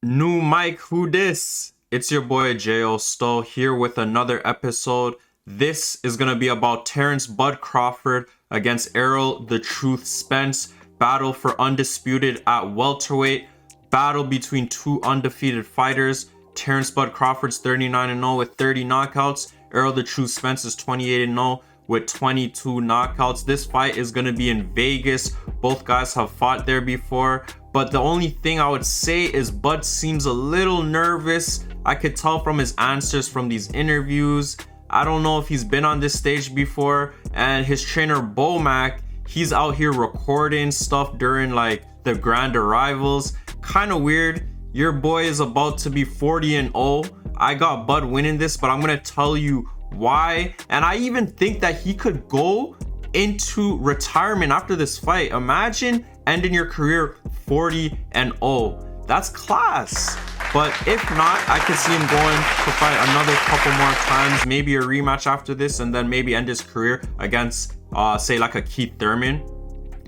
New mic, who this? It's your boy Jayo Sto here with another episode. This is gonna be about Terrence Bud Crawford against Errol the Truth Spence. Battle for undisputed at welterweight. Battle between two undefeated fighters. Terrence Bud Crawford's 39-0 with 30 knockouts. Errol the Truth Spence is 28-0 with 22 knockouts. This fight is gonna be in Vegas. Both guys have fought there before. But the only thing I would say is Bud seems a little nervous. I could tell from his answers from these interviews. I don't know if he's been on this stage before. And his trainer Bomac, he's out here recording stuff during like the grand arrivals. Kind of weird. Your boy is about to be 40-0. I got Bud winning this, but I'm gonna tell you why. And I even think that he could go into retirement after this fight. Imagine ending your career 40-0. That's class. But if not, I could see him going to fight another couple more times, maybe a rematch after this, and then maybe end his career against say like a Keith Thurman.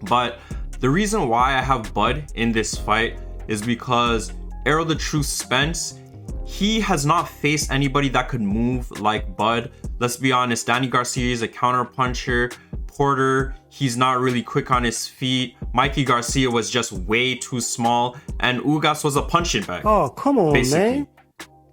But the reason why I have Bud in this fight is because Errol the Truth Spence, he has not faced anybody that could move like Bud. Let's be honest, Danny Garcia is a counter puncher. Porter, he's not really quick on his feet. Mikey Garcia was just way too small, and Ugas was a punching bag. Oh, come on, basically. man.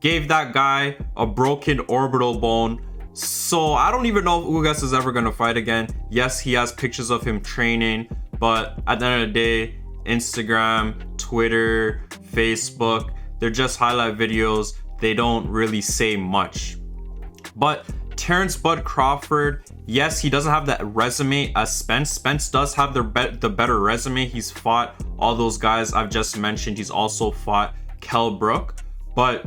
Gave that guy a broken orbital bone. So I don't even know if Ugas is ever gonna fight again. Yes, he has pictures of him training, but at the end of the day, Instagram, Twitter, Facebook, they're just highlight videos. They don't really say much. But Terrence Bud Crawford, yes, he doesn't have that resume as Spence. Spence does have the better resume. He's fought all those guys I've just mentioned. He's also fought Kell Brook. But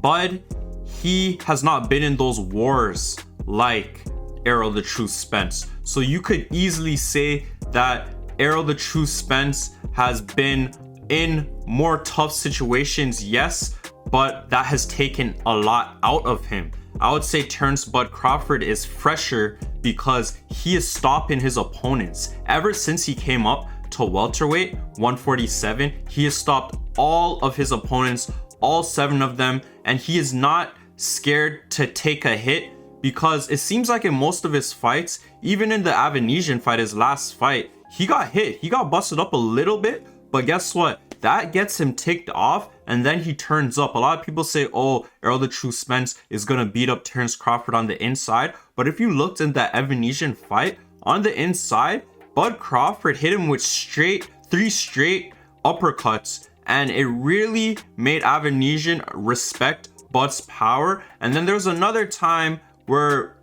Bud, he has not been in those wars like Errol the Truth Spence. So you could easily say that Errol the Truth Spence has been in more tough situations, yes, but that has taken a lot out of him. I would say Terrence Bud Crawford is fresher because he is stopping his opponents. Ever since he came up to welterweight 147, he has stopped all of his opponents, all 7 of them, and he is not scared to take a hit because it seems like in most of his fights, even in the Avanesian fight, his last fight, he got hit. He got busted up a little bit, but guess what? That gets him ticked off, and then he turns up. A lot of people say, oh, Errol the Truth Spence is going to beat up Terrence Crawford on the inside. But if you looked in that Avanesian fight, on the inside, Bud Crawford hit him with 3 straight uppercuts. And it really made Avanesian respect Bud's power. And then there was another time where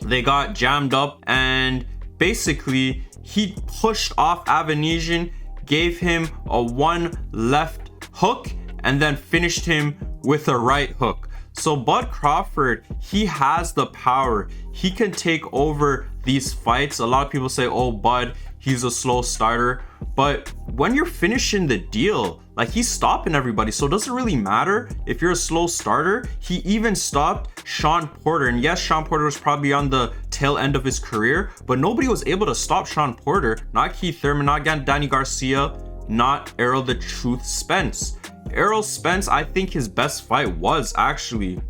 they got jammed up, and basically he pushed off Avanesian, gave him a 1 left hook, and then finished him with a right hook. So Bud Crawford, he has the power. He can take over these fights. A lot of people say, oh, Bud, he's a slow starter. But when you're finishing the deal, like, he's stopping everybody. So it doesn't really matter if you're a slow starter. He even stopped Sean Porter. And yes, Sean Porter was probably on the tail end of his career, but nobody was able to stop Sean Porter. Not Keith Thurman, not Danny Garcia, not Errol the Truth Spence. Errol Spence, I think his best fight was actually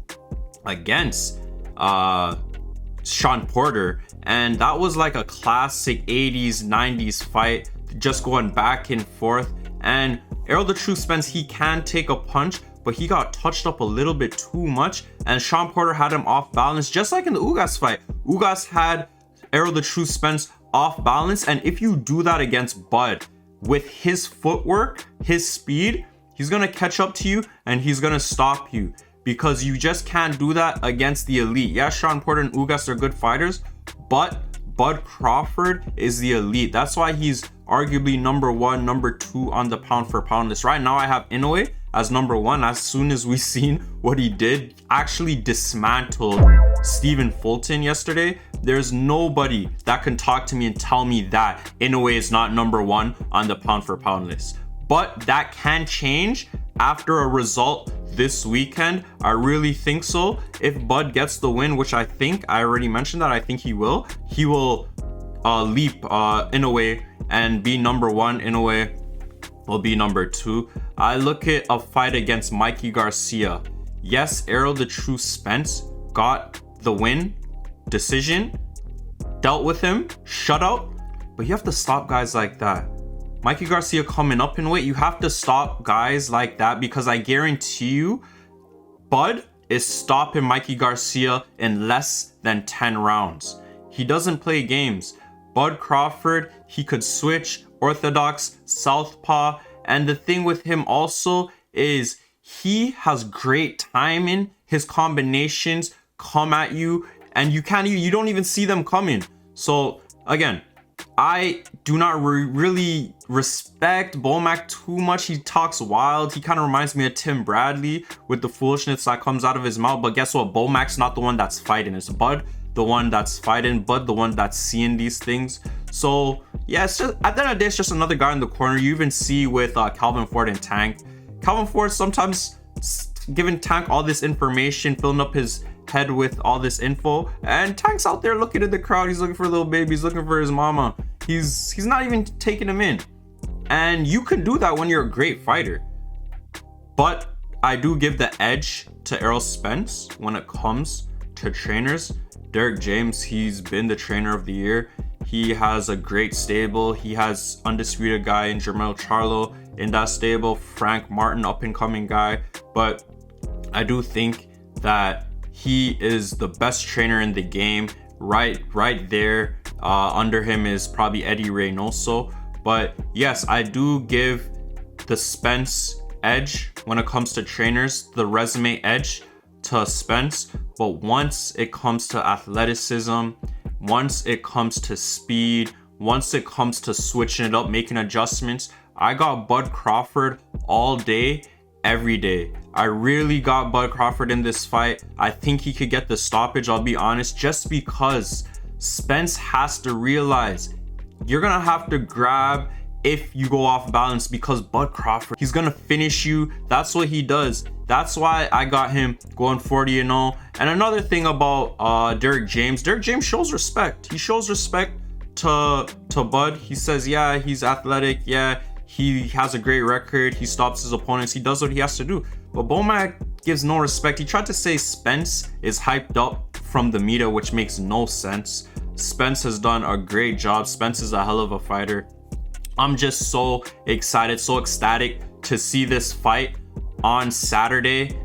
against Sean Porter. And that was like a classic 80s, 90s fight, just going back and forth. And Errol the Truth Spence, he can take a punch, but he got touched up a little bit too much. And Sean Porter had him off balance, just like in the Ugas fight. Ugas had Errol the Truth Spence off balance. And if you do that against Bud, with his footwork, his speed, he's going to catch up to you and he's going to stop you, because you just can't do that against the elite. Yeah, Sean Porter and Ugas are good fighters, but Bud Crawford is the elite. That's why he's arguably number 1, number 2 on the pound for pound list. Right now I have Inoue as number 1. As soon as we seen what he did, actually dismantled Stephen Fulton yesterday. There's nobody that can talk to me and tell me that Inoue is not number 1 on the pound for pound list. But that can change after a result this weekend. I really think so. If Bud gets the win, which I think I already mentioned that I think he will leap Inoue and be number 1 Inoue. will be number 2. I look at a fight against Mikey Garcia. Yes, Errol the True Spence got the win, decision, dealt with him, shutout, but you have to stop guys like that. Mikey Garcia coming up in weight, you have to stop guys like that, because I guarantee you, Bud is stopping Mikey Garcia in less than 10 rounds. He doesn't play games. Bud Crawford, he could switch, orthodox, southpaw, and the thing with him also is he has great timing. His combinations come at you and you don't even see them coming. So again, I do not really respect Bomac too much. He talks wild. He kind of reminds me of Tim Bradley with the foolishness that comes out of his mouth. But guess what? Bomac's not the one that's fighting. It's Bud, the one that's fighting. Bud, the one that's seeing these things. So yeah, it's just, at the end of the day, it's just another guy in the corner. You even see with Calvin Ford and Tank. Calvin Ford sometimes giving Tank all this information, filling up his head with all this info, and Tank's out there looking at the crowd. He's looking for a little baby. He's looking for his mama. He's not even taking him in. And you can do that when you're a great fighter. But I do give the edge to Errol Spence when it comes to trainers. Derek James, he's been the trainer of the year. He has a great stable. He has undisputed guy in Jermell Charlo in that stable. Frank Martin, up and coming guy. But I do think that he is the best trainer in the game. Right there. Under him is probably Eddie Reynoso. But yes, I do give the Spence edge when it comes to trainers, the resume edge to Spence. But once it comes to athleticism, once it comes to speed, once it comes to switching it up, making adjustments, I got Bud Crawford all day, every day. I really got Bud Crawford in this fight. I think he could get the stoppage, I'll be honest, just because Spence has to realize you're gonna have to grab if you go off balance, because Bud Crawford, he's gonna finish you. That's what he does. That's why I got him going 40-0. And another thing about Derek James shows respect. He shows respect to Bud. He says, yeah, he's athletic. Yeah, he has a great record. He stops his opponents. He does what he has to do. But Bomac gives no respect. He tried to say Spence is hyped up from the media, which makes no sense. Spence has done a great job. Spence is a hell of a fighter. I'm just so excited, so ecstatic to see this fight on Saturday.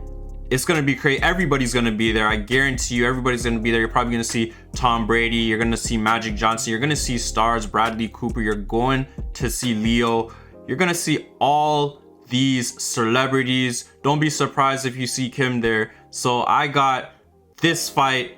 It's going to be crazy. Everybody's going to be there. I guarantee you, everybody's going to be there. You're probably going to see Tom Brady. You're going to see Magic Johnson. You're going to see stars, Bradley Cooper. You're going to see Leo. You're going to see all these celebrities. Don't be surprised if you see Kim there. So I got this fight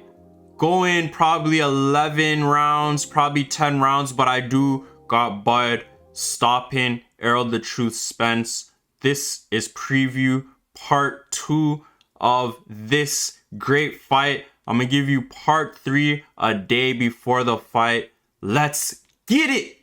going probably 11 rounds, probably 10 rounds, but I do got Bud stopping Errol the Truth Spence. This is preview part 2 of this great fight. I'm gonna give you part 3 a day before the fight. Let's get it.